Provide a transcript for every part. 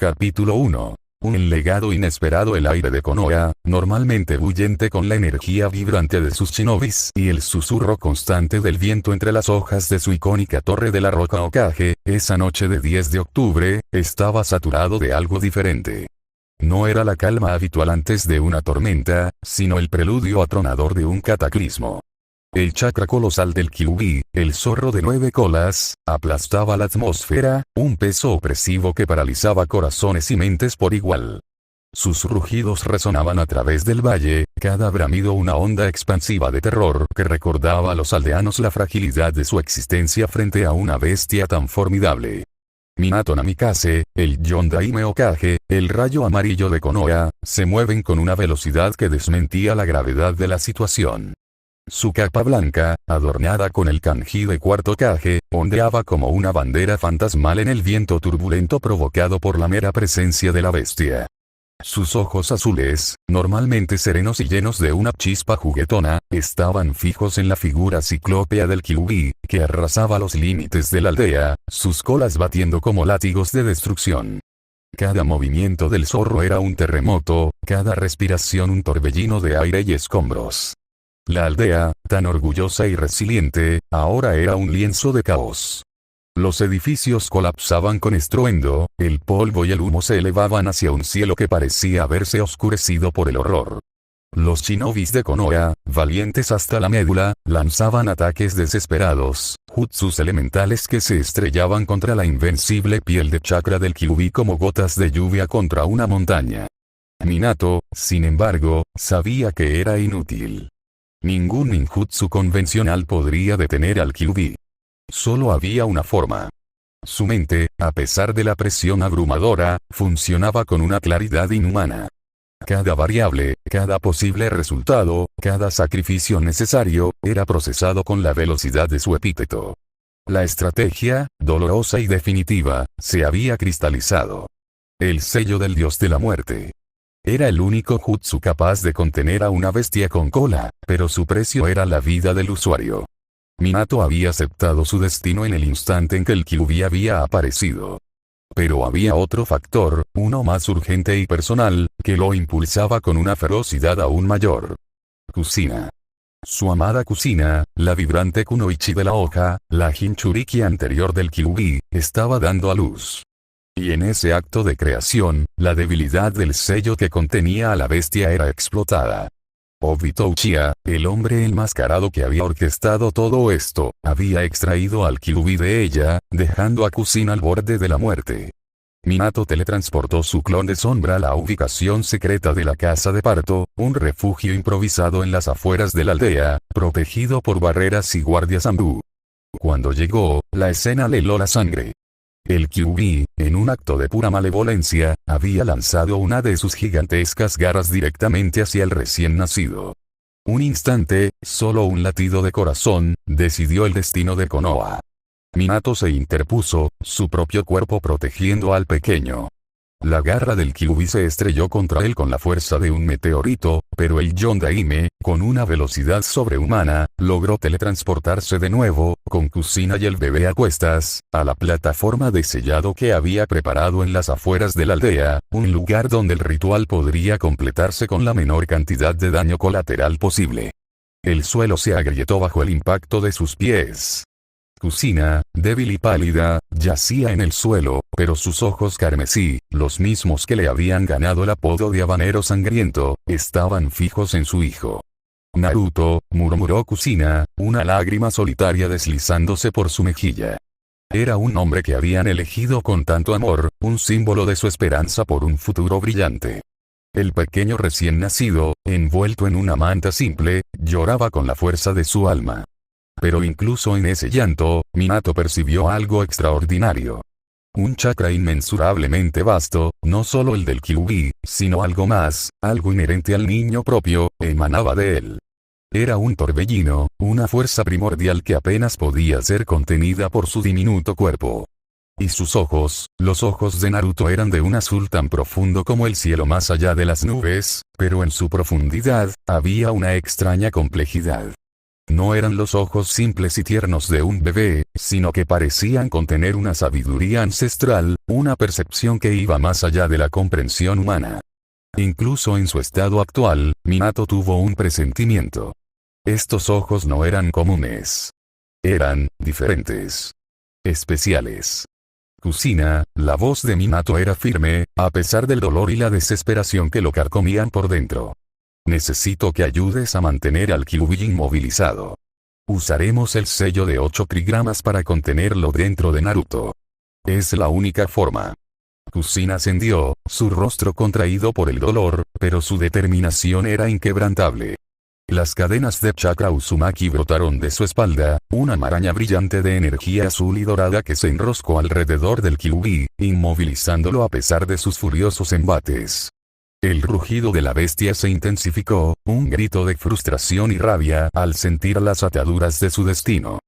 Capítulo 1. Un legado inesperado. El aire de Konoha, normalmente bullente con la energía vibrante de sus shinobis y el susurro constante del viento entre las hojas de su icónica torre de la roca Hokage, esa noche de 10 de octubre, estaba saturado de algo diferente. No era la calma habitual antes de una tormenta, sino el preludio atronador de un cataclismo. El chakra colosal del Kyuubi, el zorro de 9 colas, aplastaba la atmósfera, un peso opresivo que paralizaba corazones y mentes por igual. Sus rugidos resonaban a través del valle, cada bramido una onda expansiva de terror que recordaba a los aldeanos la fragilidad de su existencia frente a una bestia tan formidable. Minato Namikaze, el Yondaime Hokage, el rayo amarillo de Konoha, se mueven con una velocidad que desmentía la gravedad de la situación. Su capa blanca, adornada con el kanji de cuarto Hokage, ondeaba como una bandera fantasmal en el viento turbulento provocado por la mera presencia de la bestia. Sus ojos azules, normalmente serenos y llenos de una chispa juguetona, estaban fijos en la figura ciclópea del Kyuubi, que arrasaba los límites de la aldea, sus colas batiendo como látigos de destrucción. Cada movimiento del zorro era un terremoto, cada respiración un torbellino de aire y escombros. La aldea, tan orgullosa y resiliente, ahora era un lienzo de caos. Los edificios colapsaban con estruendo, el polvo y el humo se elevaban hacia un cielo que parecía haberse oscurecido por el horror. Los shinobis de Konoha, valientes hasta la médula, lanzaban ataques desesperados, jutsus elementales que se estrellaban contra la invencible piel de chakra del Kyuubi como gotas de lluvia contra una montaña. Minato, sin embargo, sabía que era inútil. Ningún ninjutsu convencional podría detener al Kyuubi. Solo había una forma. Su mente, a pesar de la presión abrumadora, funcionaba con una claridad inhumana. Cada variable, cada posible resultado, cada sacrificio necesario, era procesado con la velocidad de su epíteto. La estrategia, dolorosa y definitiva, se había cristalizado. El sello del dios de la muerte. Era el único jutsu capaz de contener a una bestia con cola, pero su precio era la vida del usuario. Minato había aceptado su destino en el instante en que el Kyuubi había aparecido. Pero había otro factor, uno más urgente y personal, que lo impulsaba con una ferocidad aún mayor. Kusina. Su amada Kusina, la vibrante kunoichi de la hoja, la Jinchuriki anterior del Kyuubi, estaba dando a luz. Y en ese acto de creación, la debilidad del sello que contenía a la bestia era explotada. Obito Uchiha, el hombre enmascarado que había orquestado todo esto, había extraído al Kyuubi de ella, dejando a Kusina al borde de la muerte. Minato teletransportó su clon de sombra a la ubicación secreta de la casa de parto, un refugio improvisado en las afueras de la aldea, protegido por barreras y guardias Anbu. Cuando llegó, la escena le heló la sangre. El Kyuubi, en un acto de pura malevolencia, había lanzado una de sus gigantescas garras directamente hacia el recién nacido. Un instante, solo un latido de corazón, decidió el destino de Konoha. Minato se interpuso, su propio cuerpo protegiendo al pequeño. La garra del Kyuubi se estrelló contra él con la fuerza de un meteorito, pero el Yondaime, con una velocidad sobrehumana, logró teletransportarse de nuevo, con Kusina y el bebé a cuestas, a la plataforma de sellado que había preparado en las afueras de la aldea, un lugar donde el ritual podría completarse con la menor cantidad de daño colateral posible. El suelo se agrietó bajo el impacto de sus pies. Kusina, débil y pálida, yacía en el suelo, pero sus ojos carmesí, los mismos que le habían ganado el apodo de habanero sangriento, estaban fijos en su hijo. Naruto, murmuró Kusina, una lágrima solitaria deslizándose por su mejilla. Era un hombre que habían elegido con tanto amor, un símbolo de su esperanza por un futuro brillante. El pequeño recién nacido, envuelto en una manta simple, lloraba con la fuerza de su alma. Pero incluso en ese llanto, Minato percibió algo extraordinario. Un chakra inmensurablemente vasto, no solo el del Kyuubi, sino algo más, algo inherente al niño propio, emanaba de él. Era un torbellino, una fuerza primordial que apenas podía ser contenida por su diminuto cuerpo. Y sus ojos, los ojos de Naruto eran de un azul tan profundo como el cielo más allá de las nubes, pero en su profundidad, había una extraña complejidad. No eran los ojos simples y tiernos de un bebé, sino que parecían contener una sabiduría ancestral, una percepción que iba más allá de la comprensión humana. Incluso en su estado actual, Minato tuvo un presentimiento. Estos ojos no eran comunes. Eran diferentes. Especiales. Kusina, la voz de Minato era firme, a pesar del dolor y la desesperación que lo carcomían por dentro. Necesito que ayudes a mantener al Kyuubi inmovilizado. Usaremos el sello de 8 trigramas para contenerlo dentro de Naruto. Es la única forma. Kusina ascendió, su rostro contraído por el dolor, pero su determinación era inquebrantable. Las cadenas de chakra Uzumaki brotaron de su espalda, una maraña brillante de energía azul y dorada que se enroscó alrededor del Kyuubi, inmovilizándolo a pesar de sus furiosos embates. El rugido de la bestia se intensificó, un grito de frustración y rabia al sentir las ataduras de su destino.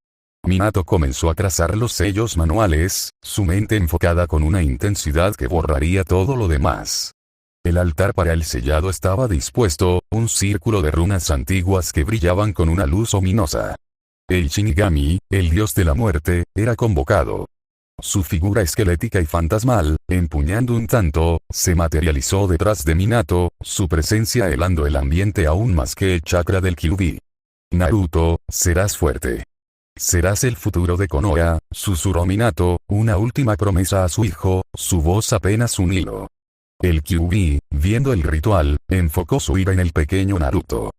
Minato comenzó a trazar los sellos manuales, su mente enfocada con una intensidad que borraría todo lo demás. El altar para el sellado estaba dispuesto, un círculo de runas antiguas que brillaban con una luz ominosa. El Shinigami, el dios de la muerte, era convocado. Su figura esquelética y fantasmal, empuñando un tanto, se materializó detrás de Minato, su presencia helando el ambiente aún más que el chakra del Kyuubi. Naruto, serás fuerte. Serás el futuro de Konoha, susurró Minato, una última promesa a su hijo, su voz apenas un hilo. El Kyuubi, viendo el ritual, enfocó su ira en el pequeño Naruto.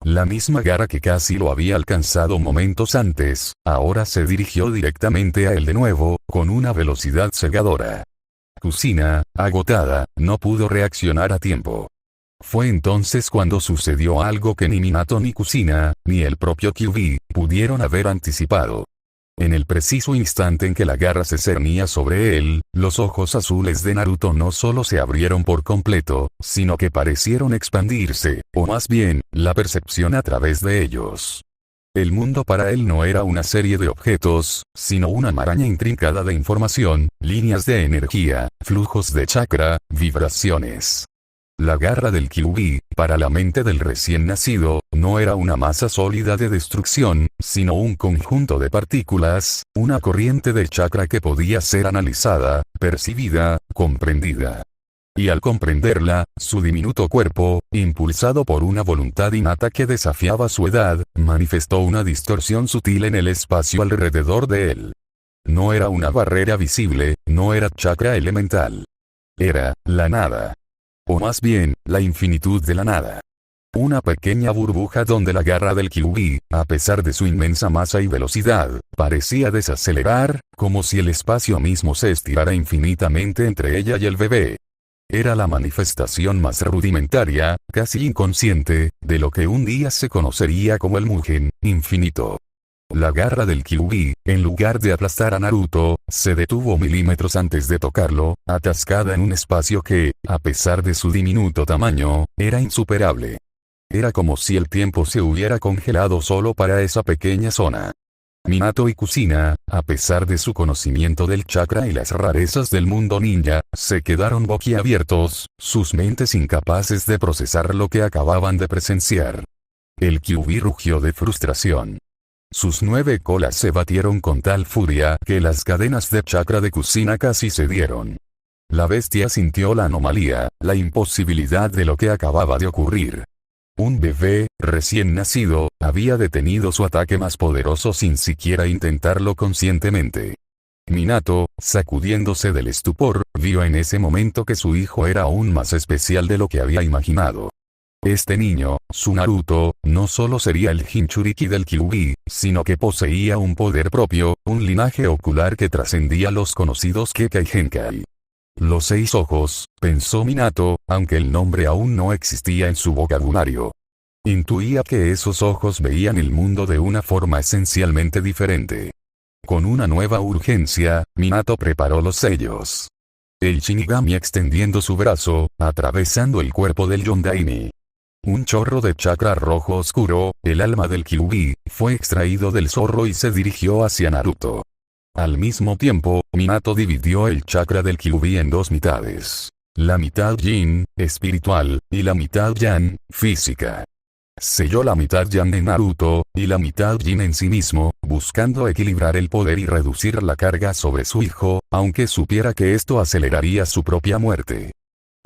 La misma garra que casi lo había alcanzado momentos antes, ahora se dirigió directamente a él de nuevo, con una velocidad cegadora. Kusina, agotada, no pudo reaccionar a tiempo. Fue entonces cuando sucedió algo que ni Minato ni Kusina, ni el propio Kyuubi, pudieron haber anticipado. En el preciso instante en que la garra se cernía sobre él, los ojos azules de Naruto no solo se abrieron por completo, sino que parecieron expandirse, o más bien, la percepción a través de ellos. El mundo para él no era una serie de objetos, sino una maraña intrincada de información, líneas de energía, flujos de chakra, vibraciones. La garra del Kyuubi, para la mente del recién nacido, no era una masa sólida de destrucción, sino un conjunto de partículas, una corriente de chakra que podía ser analizada, percibida, comprendida. Y al comprenderla, su diminuto cuerpo, impulsado por una voluntad innata que desafiaba su edad, manifestó una distorsión sutil en el espacio alrededor de él. No era una barrera visible, no era chakra elemental. Era la nada. O más bien, la infinitud de la nada. Una pequeña burbuja donde la garra del Kyuubi, a pesar de su inmensa masa y velocidad, parecía desacelerar, como si el espacio mismo se estirara infinitamente entre ella y el bebé. Era la manifestación más rudimentaria, casi inconsciente, de lo que un día se conocería como el Mugen infinito. La garra del Kyuubi, en lugar de aplastar a Naruto, se detuvo milímetros antes de tocarlo, atascada en un espacio que, a pesar de su diminuto tamaño, era insuperable. Era como si el tiempo se hubiera congelado solo para esa pequeña zona. Minato y Kusina, a pesar de su conocimiento del chakra y las rarezas del mundo ninja, se quedaron boquiabiertos, sus mentes incapaces de procesar lo que acababan de presenciar. El Kyuubi rugió de frustración. Sus 9 colas se batieron con tal furia que las cadenas de chakra de Kusina casi cedieron. La bestia sintió la anomalía, la imposibilidad de lo que acababa de ocurrir. Un bebé, recién nacido, había detenido su ataque más poderoso sin siquiera intentarlo conscientemente. Minato, sacudiéndose del estupor, vio en ese momento que su hijo era aún más especial de lo que había imaginado. Este niño, su Naruto, no solo sería el Jinchuriki del Kyuubi, sino que poseía un poder propio, un linaje ocular que trascendía los conocidos Kekkei Genkai. Los 6 ojos, pensó Minato, aunque el nombre aún no existía en su vocabulario. Intuía que esos ojos veían el mundo de una forma esencialmente diferente. Con una nueva urgencia, Minato preparó los sellos. El Shinigami extendiendo su brazo, atravesando el cuerpo del Yondaime. Un chorro de chakra rojo oscuro, el alma del Kyuubi, fue extraído del zorro y se dirigió hacia Naruto. Al mismo tiempo, Minato dividió el chakra del Kyuubi en 2 mitades. La mitad yin, espiritual, y la mitad yang, física. selló la mitad Yang en Naruto, y la mitad Jin en sí mismo, buscando equilibrar el poder y reducir la carga sobre su hijo, aunque supiera que esto aceleraría su propia muerte.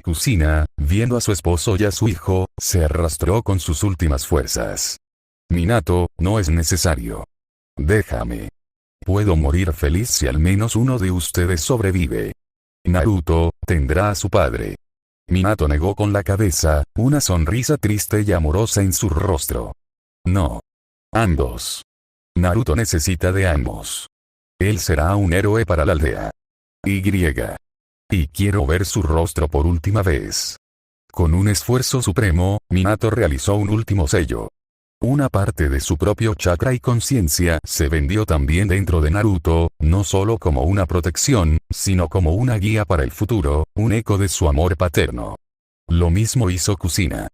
Kushina, viendo a su esposo y a su hijo, se arrastró con sus últimas fuerzas. Minato, no es necesario. Déjame. Puedo morir feliz si al menos uno de ustedes sobrevive. Naruto, tendrá a su padre. Minato negó con la cabeza, una sonrisa triste y amorosa en su rostro. No. Ambos. Naruto necesita de ambos. Él será un héroe para la aldea. Y quiero ver su rostro por última vez. Con un esfuerzo supremo, Minato realizó un último sello. Una parte de su propio chakra y conciencia se vendió también dentro de Naruto, no solo como una protección, sino como una guía para el futuro, un eco de su amor paterno. Lo mismo hizo Kushina.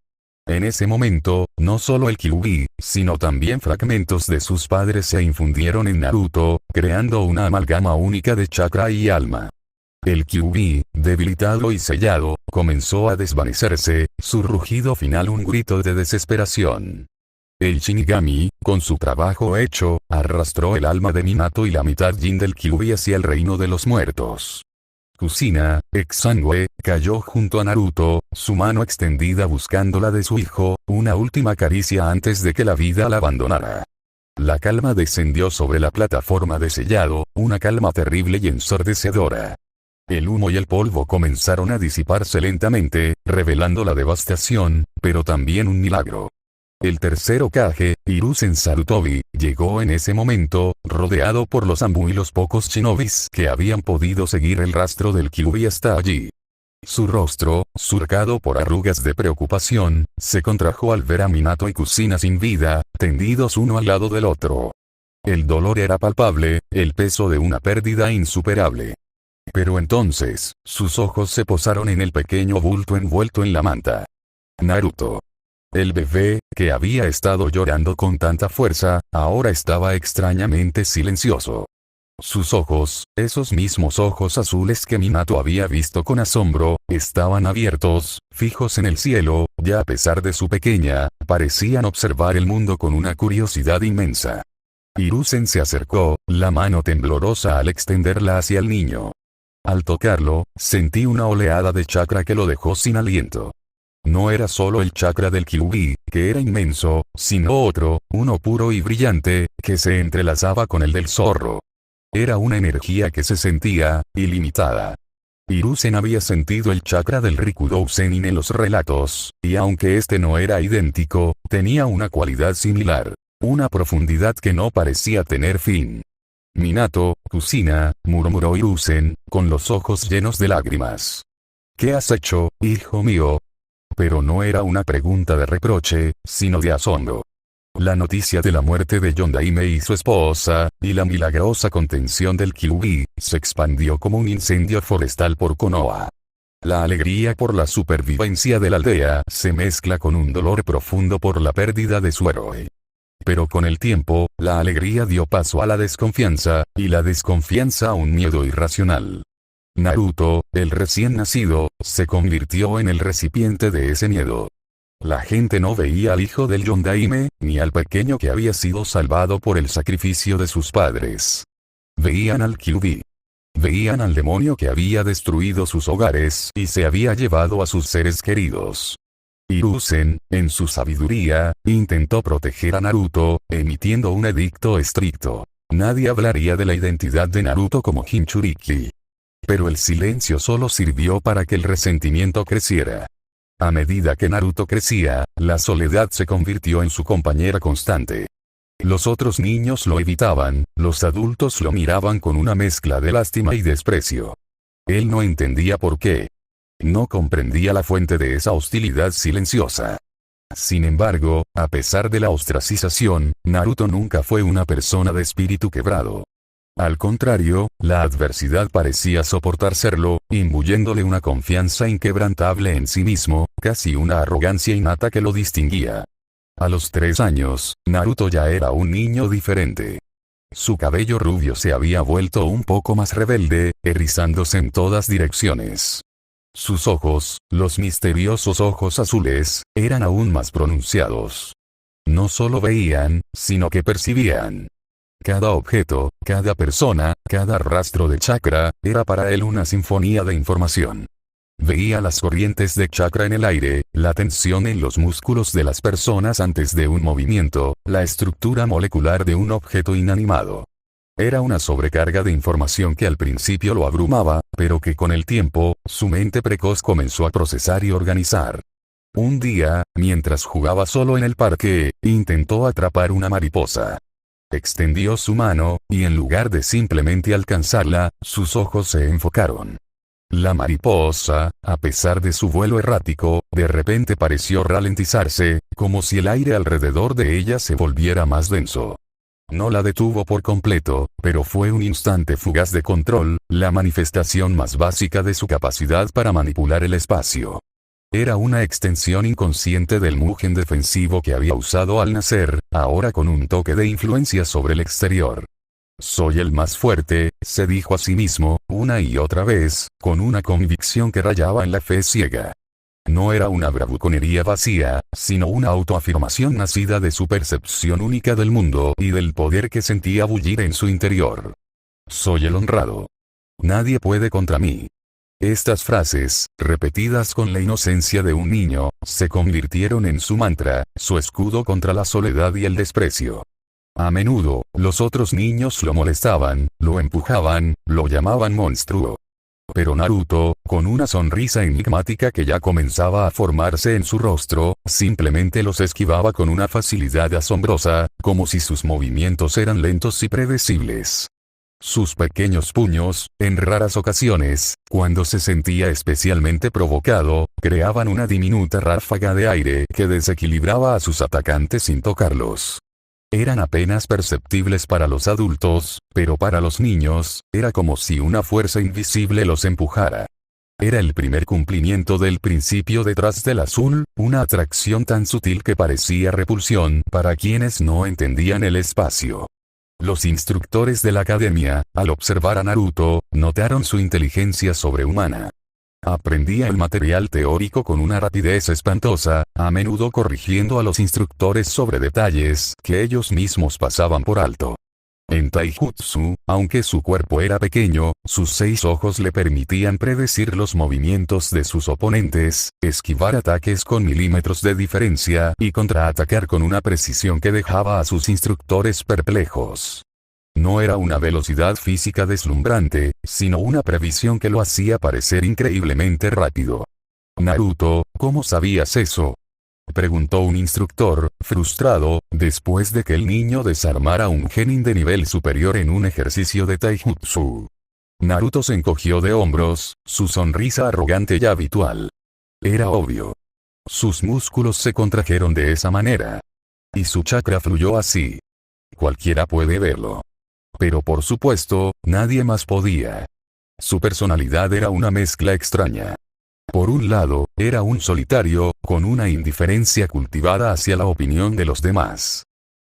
En ese momento, no solo el Kyuubi, sino también fragmentos de sus padres se infundieron en Naruto, creando una amalgama única de chakra y alma. El Kyuubi, debilitado y sellado, comenzó a desvanecerse, su rugido final un grito de desesperación. El Shinigami, con su trabajo hecho, arrastró el alma de Minato y la mitad Jin del Kyuubi hacia el reino de los muertos. Kushina, exangüe, cayó junto a Naruto, su mano extendida buscando la de su hijo, una última caricia antes de que la vida la abandonara. La calma descendió sobre la plataforma de sellado, una calma terrible y ensordecedora. El humo y el polvo comenzaron a disiparse lentamente, revelando la devastación, pero también un milagro. El tercer Hokage, Hiruzen Sarutobi, llegó en ese momento, rodeado por los Anbu y los pocos shinobis que habían podido seguir el rastro del Kyuubi hasta allí. Su rostro, surcado por arrugas de preocupación, se contrajo al ver a Minato y Kushina sin vida, tendidos uno al lado del otro. El dolor era palpable, el peso de una pérdida insuperable. Pero entonces, sus ojos se posaron en el pequeño bulto envuelto en la manta. Naruto. El bebé, que había estado llorando con tanta fuerza, ahora estaba extrañamente silencioso. Sus ojos, esos mismos ojos azules que Minato había visto con asombro, estaban abiertos, fijos en el cielo, ya a pesar de su pequeña, parecían observar el mundo con una curiosidad inmensa. Hiruzen se acercó, la mano temblorosa al extenderla hacia el niño. Al tocarlo, sentí una oleada de chakra que lo dejó sin aliento. No era solo el chakra del Kyuubi, que era inmenso, sino otro, uno puro y brillante, que se entrelazaba con el del zorro. Era una energía que se sentía, ilimitada. Hiruzen había sentido el chakra del Rikudou Zenin en los relatos, y aunque este no era idéntico, tenía una cualidad similar, una profundidad que no parecía tener fin. Minato, Kushina, murmuró Hiruzen, con los ojos llenos de lágrimas. ¿Qué has hecho, hijo mío? Pero no era una pregunta de reproche, sino de asombro. La noticia de la muerte de Yondaime y su esposa, y la milagrosa contención del Kyuubi, se expandió como un incendio forestal por Konoha. La alegría por la supervivencia de la aldea se mezcla con un dolor profundo por la pérdida de su héroe. Pero con el tiempo, la alegría dio paso a la desconfianza, y la desconfianza a un miedo irracional. Naruto, el recién nacido, se convirtió en el recipiente de ese miedo. La gente no veía al hijo del Yondaime, ni al pequeño que había sido salvado por el sacrificio de sus padres. Veían al Kyuubi. Veían al demonio que había destruido sus hogares y se había llevado a sus seres queridos. Hiruzen, en su sabiduría, intentó proteger a Naruto, emitiendo un edicto estricto. Nadie hablaría de la identidad de Naruto como Jinchuriki. Pero el silencio solo sirvió para que el resentimiento creciera. A medida que Naruto crecía, la soledad se convirtió en su compañera constante. Los otros niños lo evitaban, los adultos lo miraban con una mezcla de lástima y desprecio. Él no entendía por qué. No comprendía la fuente de esa hostilidad silenciosa. Sin embargo, a pesar de la ostracización, Naruto nunca fue una persona de espíritu quebrado. Al contrario, la adversidad parecía soportar serlo, imbuyéndole una confianza inquebrantable en sí mismo, casi una arrogancia innata que lo distinguía. A los 3 años, Naruto ya era un niño diferente. Su cabello rubio se había vuelto un poco más rebelde, erizándose en todas direcciones. Sus ojos, los misteriosos ojos azules, eran aún más pronunciados. No solo veían, sino que percibían. Cada objeto, cada persona, cada rastro de chakra, era para él una sinfonía de información. Veía las corrientes de chakra en el aire, la tensión en los músculos de las personas antes de un movimiento, la estructura molecular de un objeto inanimado. Era una sobrecarga de información que al principio lo abrumaba, pero que con el tiempo, su mente precoz comenzó a procesar y organizar. Un día, mientras jugaba solo en el parque, intentó atrapar una mariposa. Extendió su mano, y en lugar de simplemente alcanzarla, sus ojos se enfocaron. La mariposa, a pesar de su vuelo errático, de repente pareció ralentizarse, como si el aire alrededor de ella se volviera más denso. No la detuvo por completo, pero fue un instante fugaz de control, la manifestación más básica de su capacidad para manipular el espacio. Era una extensión inconsciente del Mugen defensivo que había usado al nacer, ahora con un toque de influencia sobre el exterior. Soy el más fuerte, se dijo a sí mismo, una y otra vez, con una convicción que rayaba en la fe ciega. No era una bravuconería vacía, sino una autoafirmación nacida de su percepción única del mundo y del poder que sentía bullir en su interior. Soy el honrado. Nadie puede contra mí. Estas frases, repetidas con la inocencia de un niño, se convirtieron en su mantra, su escudo contra la soledad y el desprecio. A menudo, los otros niños lo molestaban, lo empujaban, lo llamaban monstruo. Pero Naruto, con una sonrisa enigmática que ya comenzaba a formarse en su rostro, simplemente los esquivaba con una facilidad asombrosa, como si sus movimientos eran lentos y predecibles. Sus pequeños puños, en raras ocasiones, cuando se sentía especialmente provocado, creaban una diminuta ráfaga de aire que desequilibraba a sus atacantes sin tocarlos. Eran apenas perceptibles para los adultos, pero para los niños, era como si una fuerza invisible los empujara. Era el primer cumplimiento del principio detrás del azul, una atracción tan sutil que parecía repulsión para quienes no entendían el espacio. Los instructores de la academia, al observar a Naruto, notaron su inteligencia sobrehumana. Aprendía el material teórico con una rapidez espantosa, a menudo corrigiendo a los instructores sobre detalles que ellos mismos pasaban por alto. En Taijutsu, aunque su cuerpo era pequeño, sus 6 ojos le permitían predecir los movimientos de sus oponentes, esquivar ataques con milímetros de diferencia y contraatacar con una precisión que dejaba a sus instructores perplejos. No era una velocidad física deslumbrante, sino una previsión que lo hacía parecer increíblemente rápido. Naruto, ¿cómo sabías eso?, preguntó un instructor, frustrado, después de que el niño desarmara un genin de nivel superior en un ejercicio de taijutsu. Naruto se encogió de hombros, su sonrisa arrogante y habitual. Era obvio. Sus músculos se contrajeron de esa manera. Y su chakra fluyó así. Cualquiera puede verlo. Pero por supuesto, nadie más podía. Su personalidad era una mezcla extraña. Por un lado, era un solitario, con una indiferencia cultivada hacia la opinión de los demás.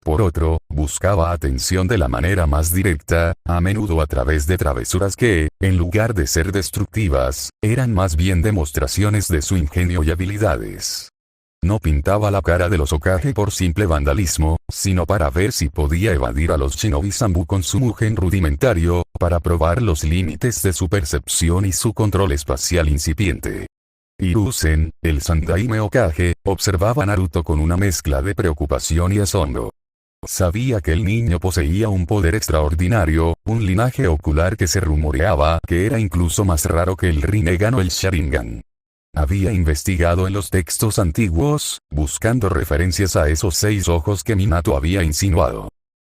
Por otro, buscaba atención de la manera más directa, a menudo a través de travesuras que, en lugar de ser destructivas, eran más bien demostraciones de su ingenio y habilidades. No pintaba la cara de los Hokage por simple vandalismo, sino para ver si podía evadir a los Shinobi Zanbu con su Mugen rudimentario, para probar los límites de su percepción y su control espacial incipiente. Hiruzen, el Sandaime Hokage, observaba a Naruto con una mezcla de preocupación y asombro. Sabía que el niño poseía un poder extraordinario, un linaje ocular que se rumoreaba que era incluso más raro que el Rinnegan o el Sharingan. Había investigado en los textos antiguos, buscando referencias a esos 6 ojos que Minato había insinuado.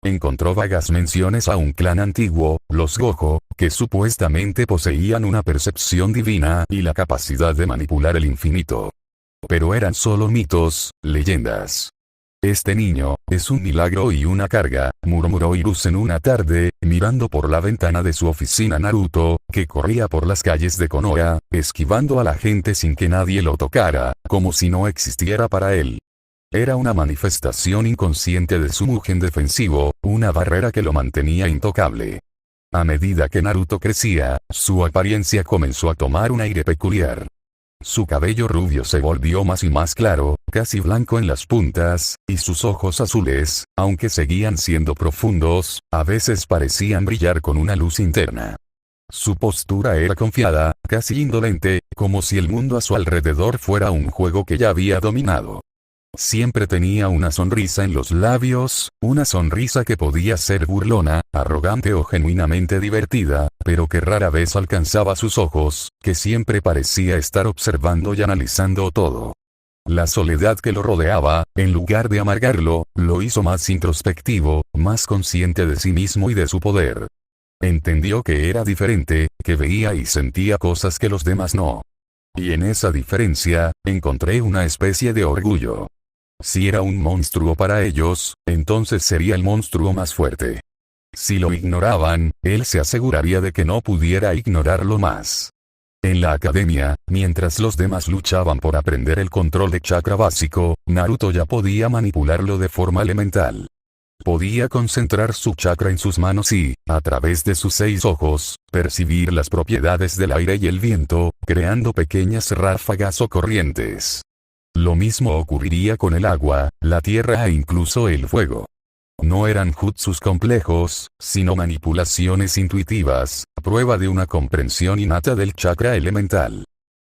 Encontró vagas menciones a un clan antiguo, los Gojo, que supuestamente poseían una percepción divina y la capacidad de manipular el infinito. Pero eran solo mitos, leyendas. Este niño, es un milagro y una carga, murmuró Hiruzen una tarde, mirando por la ventana de su oficina Naruto, que corría por las calles de Konoha, esquivando a la gente sin que nadie lo tocara, como si no existiera para él. Era una manifestación inconsciente de su Mugen defensivo, una barrera que lo mantenía intocable. A medida que Naruto crecía, su apariencia comenzó a tomar un aire peculiar. Su cabello rubio se volvió más y más claro, casi blanco en las puntas, y sus ojos azules, aunque seguían siendo profundos, a veces parecían brillar con una luz interna. Su postura era confiada, casi indolente, como si el mundo a su alrededor fuera un juego que ya había dominado. Siempre tenía una sonrisa en los labios, una sonrisa que podía ser burlona, arrogante o genuinamente divertida, pero que rara vez alcanzaba sus ojos, que siempre parecía estar observando y analizando todo. La soledad que lo rodeaba, en lugar de amargarlo, lo hizo más introspectivo, más consciente de sí mismo y de su poder. Entendió que era diferente, que veía y sentía cosas que los demás no. Y en esa diferencia, encontré una especie de orgullo. Si era un monstruo para ellos, entonces sería el monstruo más fuerte. Si lo ignoraban, él se aseguraría de que no pudiera ignorarlo más. En la academia, mientras los demás luchaban por aprender el control de chakra básico, Naruto ya podía manipularlo de forma elemental. Podía concentrar su chakra en sus manos y, a través de sus 6 ojos, percibir las propiedades del aire y el viento, creando pequeñas ráfagas o corrientes. Lo mismo ocurriría con el agua, la tierra e incluso el fuego. No eran jutsus complejos, sino manipulaciones intuitivas, prueba de una comprensión innata del chakra elemental.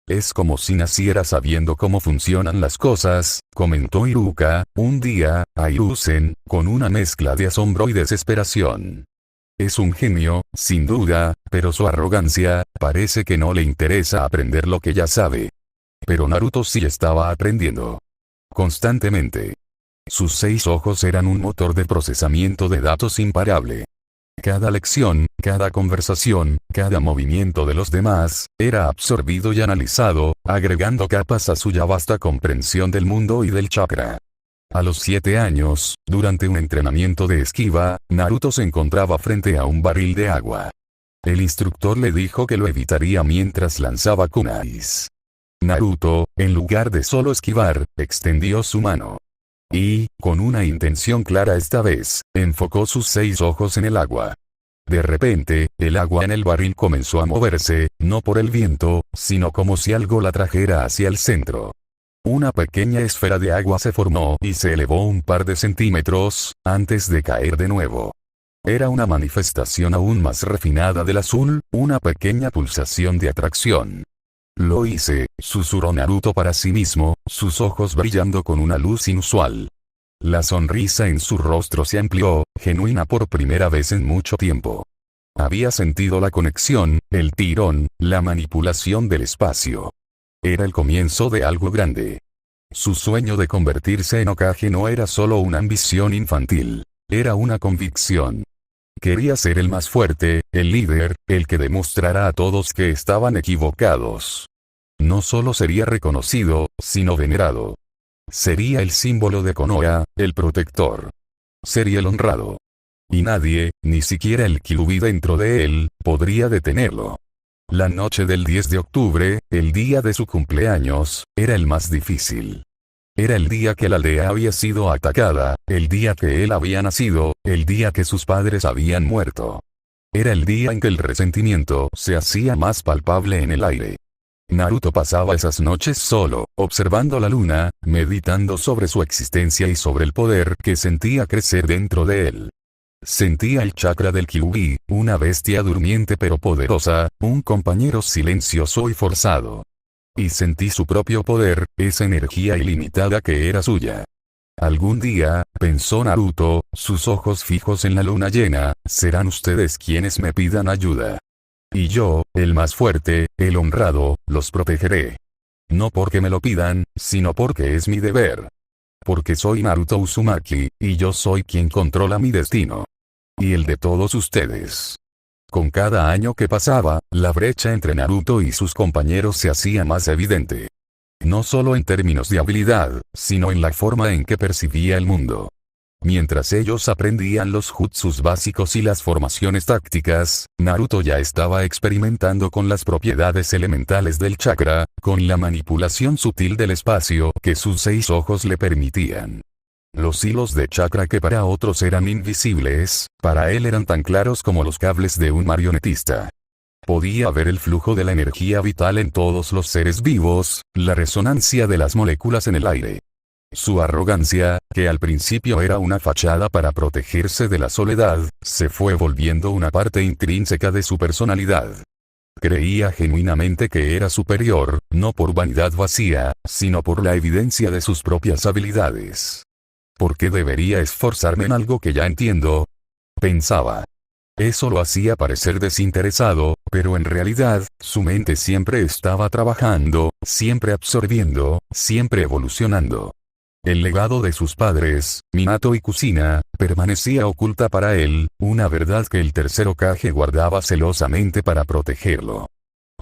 Es como si naciera sabiendo cómo funcionan las cosas, comentó Iruka, un día, a Hiruzen, con una mezcla de asombro y desesperación. Es un genio, sin duda, pero su arrogancia, parece que no le interesa aprender lo que ya sabe. Pero Naruto sí estaba aprendiendo. Constantemente. Sus 6 ojos eran un motor de procesamiento de datos imparable. Cada lección, cada conversación, cada movimiento de los demás, era absorbido y analizado, agregando capas a su ya vasta comprensión del mundo y del chakra. A los 7 años, durante un entrenamiento de esquiva, Naruto se encontraba frente a un barril de agua. El instructor le dijo que lo evitaría mientras lanzaba kunais. Naruto, en lugar de solo esquivar, extendió su mano. Y, con una intención clara esta vez, enfocó sus 6 ojos en el agua. De repente, el agua en el barril comenzó a moverse, no por el viento, sino como si algo la trajera hacia el centro. Una pequeña esfera de agua se formó y se elevó un par de centímetros, antes de caer de nuevo. Era una manifestación aún más refinada del azul, una pequeña pulsación de atracción. Lo hice, susurró Naruto para sí mismo, sus ojos brillando con una luz inusual. La sonrisa en su rostro se amplió, genuina por primera vez en mucho tiempo. Había sentido la conexión, el tirón, la manipulación del espacio. Era el comienzo de algo grande. Su sueño de convertirse en Hokage no era solo una ambición infantil, era una convicción. Quería ser el más fuerte, el líder, el que demostrara a todos que estaban equivocados. No solo sería reconocido, sino venerado. Sería el símbolo de Konoha, el protector. Sería el honrado. Y nadie, ni siquiera el Kyuubi dentro de él, podría detenerlo. La noche del 10 de octubre, el día de su cumpleaños, era el más difícil. Era el día que la aldea había sido atacada, el día que él había nacido, el día que sus padres habían muerto. Era el día en que el resentimiento se hacía más palpable en el aire. Naruto pasaba esas noches solo, observando la luna, meditando sobre su existencia y sobre el poder que sentía crecer dentro de él. Sentía el chakra del Kyuubi, una bestia durmiente pero poderosa, un compañero silencioso y forzado. Y sentí su propio poder, esa energía ilimitada que era suya. Algún día, pensó Naruto, sus ojos fijos en la luna llena, serán ustedes quienes me pidan ayuda. Y yo, el más fuerte, el honrado, los protegeré. No porque me lo pidan, sino porque es mi deber. Porque soy Naruto Uzumaki, y yo soy quien controla mi destino. Y el de todos ustedes. Con cada año que pasaba, la brecha entre Naruto y sus compañeros se hacía más evidente. No solo en términos de habilidad, sino en la forma en que percibía el mundo. Mientras ellos aprendían los jutsus básicos y las formaciones tácticas, Naruto ya estaba experimentando con las propiedades elementales del chakra, con la manipulación sutil del espacio que sus 6 ojos le permitían. Los hilos de chakra que para otros eran invisibles, para él eran tan claros como los cables de un marionetista. Podía ver el flujo de la energía vital en todos los seres vivos, la resonancia de las moléculas en el aire. Su arrogancia, que al principio era una fachada para protegerse de la soledad, se fue volviendo una parte intrínseca de su personalidad. Creía genuinamente que era superior, no por vanidad vacía, sino por la evidencia de sus propias habilidades. ¿Por qué debería esforzarme en algo que ya entiendo?, pensaba. Eso lo hacía parecer desinteresado, pero en realidad, su mente siempre estaba trabajando, siempre absorbiendo, siempre evolucionando. El legado de sus padres, Minato y Kusina, permanecía oculta para él, una verdad que el tercer Hokage guardaba celosamente para protegerlo.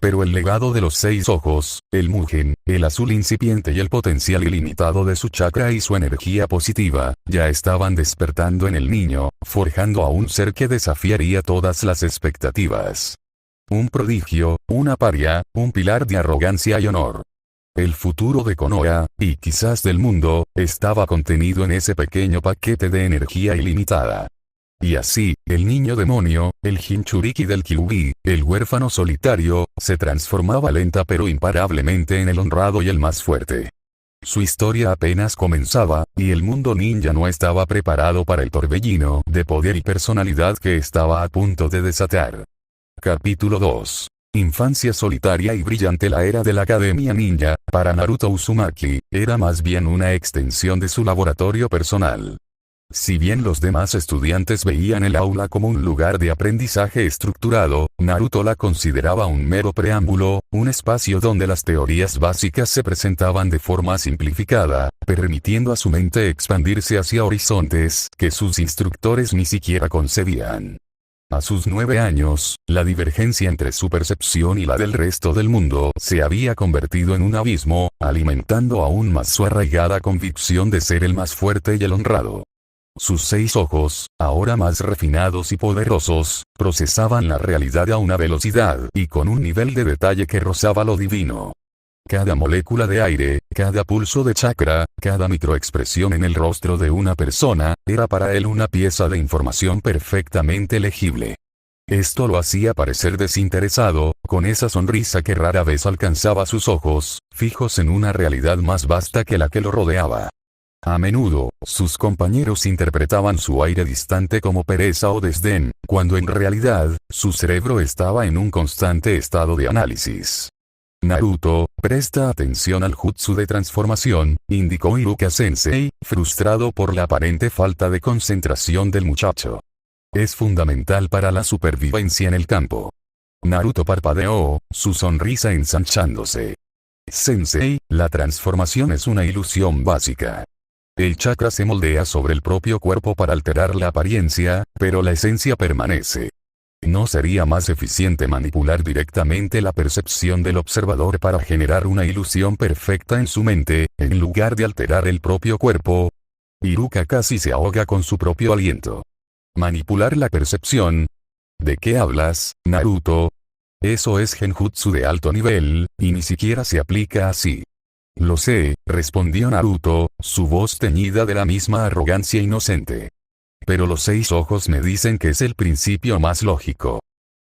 Pero el legado de los 6 ojos, el Mugen, el azul incipiente y el potencial ilimitado de su chakra y su energía positiva, ya estaban despertando en el niño, forjando a un ser que desafiaría todas las expectativas. Un prodigio, una paria, un pilar de arrogancia y honor. El futuro de Konoha, y quizás del mundo, estaba contenido en ese pequeño paquete de energía ilimitada. Y así, el niño demonio, el Jinchuriki del Kyuubi, el huérfano solitario, se transformaba lenta pero imparablemente en el honrado y el más fuerte. Su historia apenas comenzaba, y el mundo ninja no estaba preparado para el torbellino de poder y personalidad que estaba a punto de desatar. Capítulo 2. Infancia solitaria y brillante. La era de la Academia Ninja, para Naruto Uzumaki, era más bien una extensión de su laboratorio personal. Si bien los demás estudiantes veían el aula como un lugar de aprendizaje estructurado, Naruto la consideraba un mero preámbulo, un espacio donde las teorías básicas se presentaban de forma simplificada, permitiendo a su mente expandirse hacia horizontes que sus instructores ni siquiera concebían. A sus 9 años, la divergencia entre su percepción y la del resto del mundo se había convertido en un abismo, alimentando aún más su arraigada convicción de ser el más fuerte y el honrado. Sus 6 ojos, ahora más refinados y poderosos, procesaban la realidad a una velocidad y con un nivel de detalle que rozaba lo divino. Cada molécula de aire, cada pulso de chakra, cada microexpresión en el rostro de una persona, era para él una pieza de información perfectamente legible. Esto lo hacía parecer desinteresado, con esa sonrisa que rara vez alcanzaba sus ojos, fijos en una realidad más vasta que la que lo rodeaba. A menudo, sus compañeros interpretaban su aire distante como pereza o desdén, cuando en realidad, su cerebro estaba en un constante estado de análisis. Naruto, presta atención al jutsu de transformación, indicó Iruka-sensei, frustrado por la aparente falta de concentración del muchacho. Es fundamental para la supervivencia en el campo. Naruto parpadeó, su sonrisa ensanchándose. Sensei, la transformación es una ilusión básica. El chakra se moldea sobre el propio cuerpo para alterar la apariencia, pero la esencia permanece. ¿No sería más eficiente manipular directamente la percepción del observador para generar una ilusión perfecta en su mente, en lugar de alterar el propio cuerpo? Iruka casi se ahoga con su propio aliento. ¿Manipular la percepción? ¿De qué hablas, Naruto? Eso es genjutsu de alto nivel, y ni siquiera se aplica así. Lo sé, respondió Naruto, su voz teñida de la misma arrogancia inocente. Pero los 6 ojos me dicen que es el principio más lógico.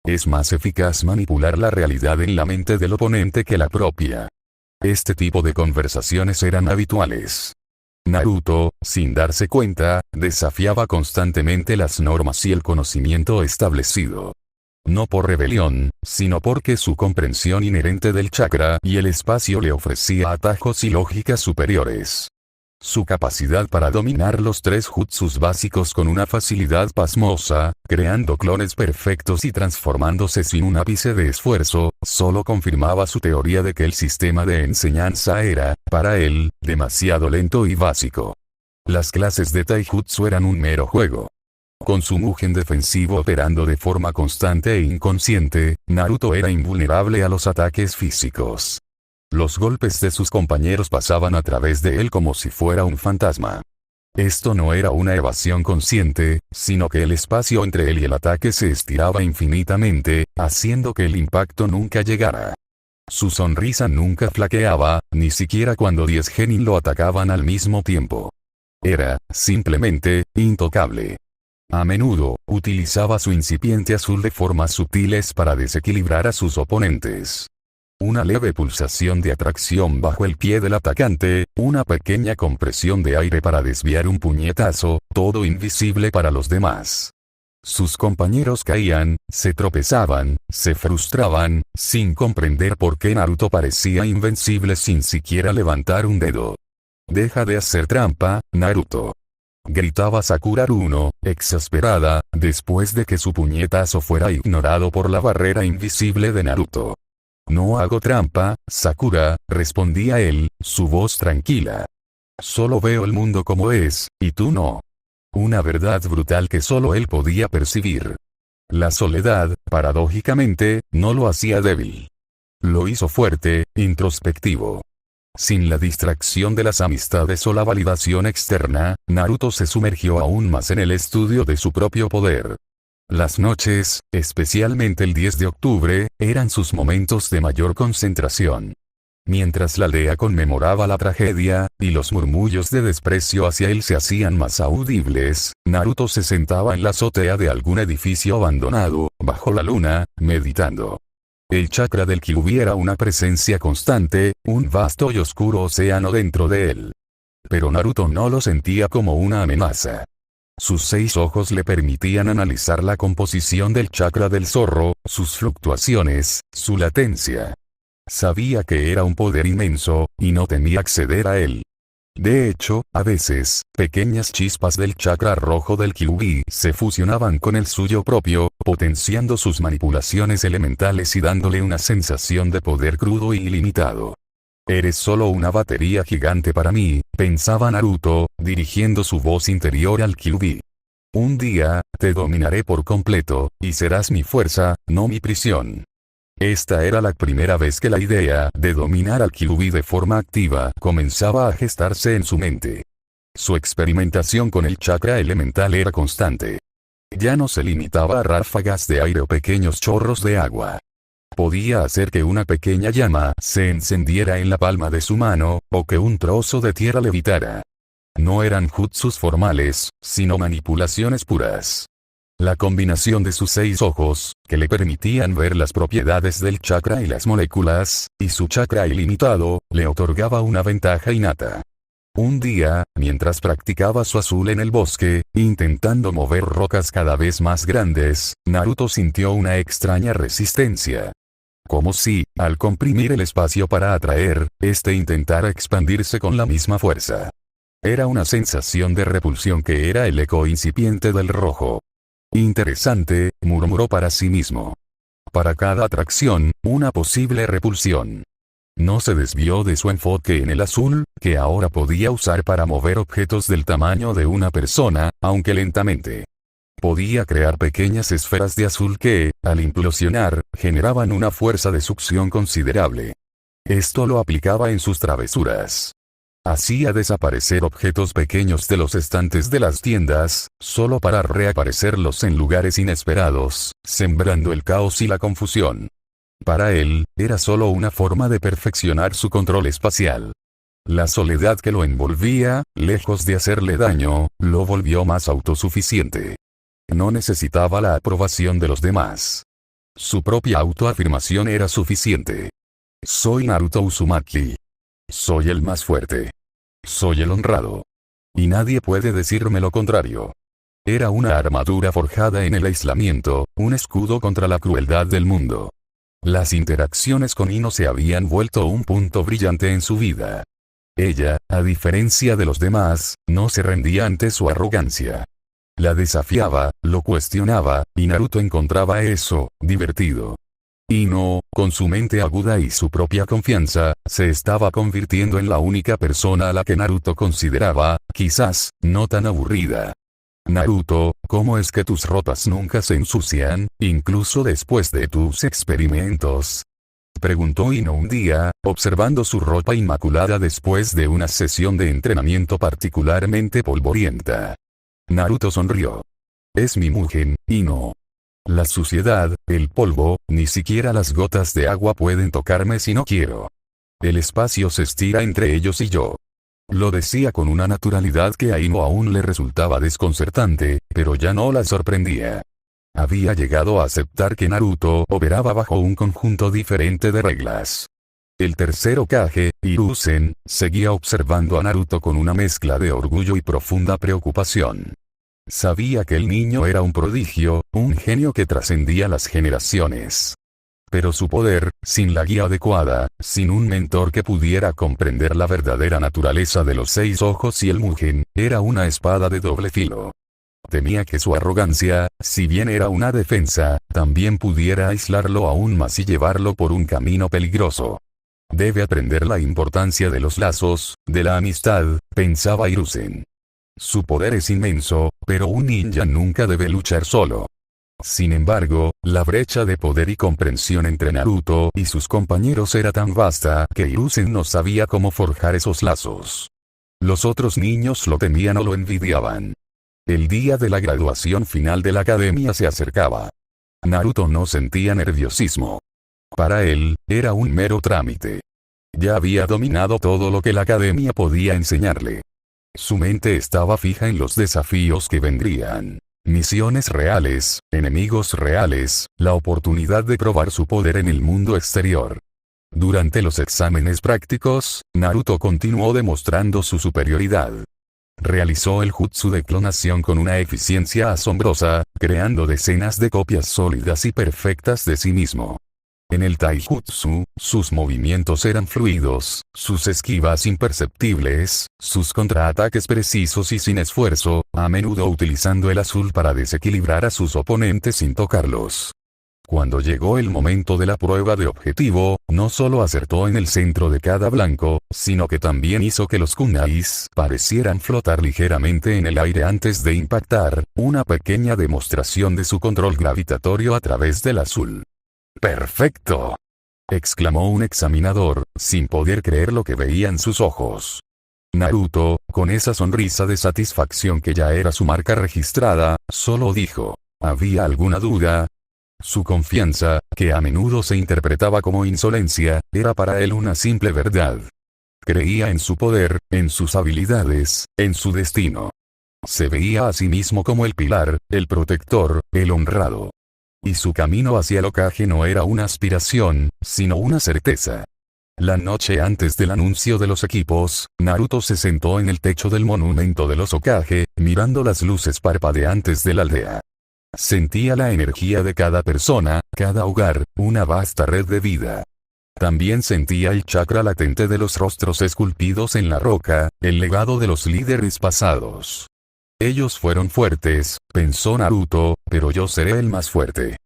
Es más eficaz manipular la realidad en la mente del oponente que la propia. Este tipo de conversaciones eran habituales. Naruto, sin darse cuenta, desafiaba constantemente las normas y el conocimiento establecido. No por rebelión, sino porque su comprensión inherente del chakra y el espacio le ofrecía atajos y lógicas superiores. Su capacidad para dominar los 3 jutsus básicos con una facilidad pasmosa, creando clones perfectos y transformándose sin un ápice de esfuerzo, solo confirmaba su teoría de que el sistema de enseñanza era, para él, demasiado lento y básico. Las clases de taijutsu eran un mero juego. Con su Mugen defensivo operando de forma constante e inconsciente, Naruto era invulnerable a los ataques físicos. Los golpes de sus compañeros pasaban a través de él como si fuera un fantasma. Esto no era una evasión consciente, sino que el espacio entre él y el ataque se estiraba infinitamente, haciendo que el impacto nunca llegara. Su sonrisa nunca flaqueaba, ni siquiera cuando 10 genin lo atacaban al mismo tiempo. Era, simplemente, intocable. A menudo, utilizaba su incipiente azul de formas sutiles para desequilibrar a sus oponentes. Una leve pulsación de atracción bajo el pie del atacante, una pequeña compresión de aire para desviar un puñetazo, todo invisible para los demás. Sus compañeros caían, se tropezaban, se frustraban, sin comprender por qué Naruto parecía invencible sin siquiera levantar un dedo. «Deja de hacer trampa, Naruto», gritaba Sakura Haruno, exasperada, después de que su puñetazo fuera ignorado por la barrera invisible de Naruto. «No hago trampa, Sakura», respondía él, su voz tranquila. «Solo veo el mundo como es, y tú no». Una verdad brutal que solo él podía percibir. La soledad, paradójicamente, no lo hacía débil. Lo hizo fuerte, introspectivo. Sin la distracción de las amistades o la validación externa, Naruto se sumergió aún más en el estudio de su propio poder. Las noches, especialmente el 10 de octubre, eran sus momentos de mayor concentración. Mientras la aldea conmemoraba la tragedia, y los murmullos de desprecio hacia él se hacían más audibles, Naruto se sentaba en la azotea de algún edificio abandonado, bajo la luna, meditando. El chakra del Kyuubi era una presencia constante, un vasto y oscuro océano dentro de él. Pero Naruto no lo sentía como una amenaza. Sus 6 ojos le permitían analizar la composición del chakra del zorro, sus fluctuaciones, su latencia. Sabía que era un poder inmenso, y no temía acceder a él. De hecho, a veces, pequeñas chispas del chakra rojo del Kyuubi se fusionaban con el suyo propio, potenciando sus manipulaciones elementales y dándole una sensación de poder crudo y ilimitado. «Eres solo una batería gigante para mí», pensaba Naruto, dirigiendo su voz interior al Kyuubi. «Un día, te dominaré por completo, y serás mi fuerza, no mi prisión». Esta era la primera vez que la idea de dominar al Kyuubi de forma activa comenzaba a gestarse en su mente. Su experimentación con el chakra elemental era constante. Ya no se limitaba a ráfagas de aire o pequeños chorros de agua. Podía hacer que una pequeña llama se encendiera en la palma de su mano, o que un trozo de tierra levitara. No eran jutsus formales, sino manipulaciones puras. La combinación de sus 6 ojos, que le permitían ver las propiedades del chakra y las moléculas, y su chakra ilimitado, le otorgaba una ventaja innata. Un día, mientras practicaba su azul en el bosque, intentando mover rocas cada vez más grandes, Naruto sintió una extraña resistencia. Como si, al comprimir el espacio para atraer, este intentara expandirse con la misma fuerza. Era una sensación de repulsión que era el eco incipiente del rojo. «Interesante», murmuró para sí mismo. Para cada atracción, una posible repulsión. No se desvió de su enfoque en el azul, que ahora podía usar para mover objetos del tamaño de una persona, aunque lentamente. Podía crear pequeñas esferas de azul que, al implosionar, generaban una fuerza de succión considerable. Esto lo aplicaba en sus travesuras. Hacía desaparecer objetos pequeños de los estantes de las tiendas, solo para reaparecerlos en lugares inesperados, sembrando el caos y la confusión. Para él, era solo una forma de perfeccionar su control espacial. La soledad que lo envolvía, lejos de hacerle daño, lo volvió más autosuficiente. No necesitaba la aprobación de los demás. Su propia autoafirmación era suficiente. «Soy Naruto Uzumaki. Soy el más fuerte. Soy el honrado. Y nadie puede decirme lo contrario». Era una armadura forjada en el aislamiento, un escudo contra la crueldad del mundo. Las interacciones con Ino se habían vuelto un punto brillante en su vida. Ella, a diferencia de los demás, no se rendía ante su arrogancia. La desafiaba, lo cuestionaba, y Naruto encontraba eso divertido. Ino, con su mente aguda y su propia confianza, se estaba convirtiendo en la única persona a la que Naruto consideraba, quizás, no tan aburrida. «Naruto, ¿cómo es que tus ropas nunca se ensucian, incluso después de tus experimentos?», preguntó Ino un día, observando su ropa inmaculada después de una sesión de entrenamiento particularmente polvorienta. Naruto sonrió. «Es mi mugen, Ino. La suciedad, el polvo, ni siquiera las gotas de agua pueden tocarme si no quiero. El espacio se estira entre ellos y yo. Lo decía con una naturalidad que a Ino aún le resultaba desconcertante, pero ya no la sorprendía. Había llegado a aceptar que Naruto operaba bajo un conjunto diferente de reglas. El tercer Hokage, Hiruzen, seguía observando a Naruto con una mezcla de orgullo y profunda preocupación. Sabía que el niño era un prodigio, un genio que trascendía las generaciones. Pero su poder, sin la guía adecuada, sin un mentor que pudiera comprender la verdadera naturaleza de los 6 ojos y el Mugen, era una espada de doble filo. Temía que su arrogancia, si bien era una defensa, también pudiera aislarlo aún más y llevarlo por un camino peligroso. Debe aprender la importancia de los lazos, de la amistad, pensaba Hiruzen. Su poder es inmenso, pero un ninja nunca debe luchar solo. Sin embargo, la brecha de poder y comprensión entre Naruto y sus compañeros era tan vasta que Hiruzen no sabía cómo forjar esos lazos. Los otros niños lo temían o lo envidiaban. El día de la graduación final de la academia se acercaba. Naruto no sentía nerviosismo. Para él, era un mero trámite. Ya había dominado todo lo que la academia podía enseñarle. Su mente estaba fija en los desafíos que vendrían. Misiones reales, enemigos reales, la oportunidad de probar su poder en el mundo exterior. Durante los exámenes prácticos, Naruto continuó demostrando su superioridad. Realizó el jutsu de clonación con una eficiencia asombrosa, creando decenas de copias sólidas y perfectas de sí mismo. En el taijutsu, sus movimientos eran fluidos, sus esquivas imperceptibles, sus contraataques precisos y sin esfuerzo, a menudo utilizando el azul para desequilibrar a sus oponentes sin tocarlos. Cuando llegó el momento de la prueba de objetivo, no solo acertó en el centro de cada blanco, sino que también hizo que los kunais parecieran flotar ligeramente en el aire antes de impactar, una pequeña demostración de su control gravitatorio a través del azul. ¡Perfecto!, exclamó un examinador, sin poder creer lo que veía en sus ojos. Naruto, con esa sonrisa de satisfacción que ya era su marca registrada, solo dijo: ¿había alguna duda? Su confianza, que a menudo se interpretaba como insolencia, era para él una simple verdad. Creía en su poder, en sus habilidades, en su destino. Se veía a sí mismo como el pilar, el protector, el honrado. Y su camino hacia el Hokage no era una aspiración, sino una certeza. La noche antes del anuncio de los equipos, Naruto se sentó en el techo del monumento de los Hokage, mirando las luces parpadeantes de la aldea. Sentía la energía de cada persona, cada hogar, una vasta red de vida. También sentía el chakra latente de los rostros esculpidos en la roca, el legado de los líderes pasados. Ellos fueron fuertes, pensó Naruto, pero yo seré el más fuerte.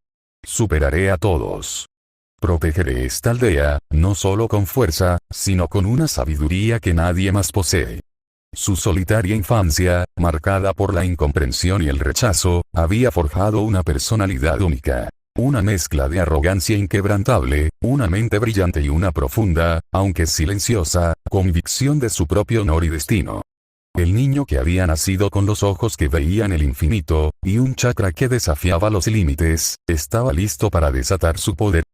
Superaré a todos. Protegeré esta aldea, no solo con fuerza, sino con una sabiduría que nadie más posee. Su solitaria infancia, marcada por la incomprensión y el rechazo, había forjado una personalidad única. Una mezcla de arrogancia inquebrantable, una mente brillante y una profunda, aunque silenciosa, convicción de su propio honor y destino. El niño que había nacido con los ojos que veían el infinito, y un chakra que desafiaba los límites, estaba listo para desatar su poder,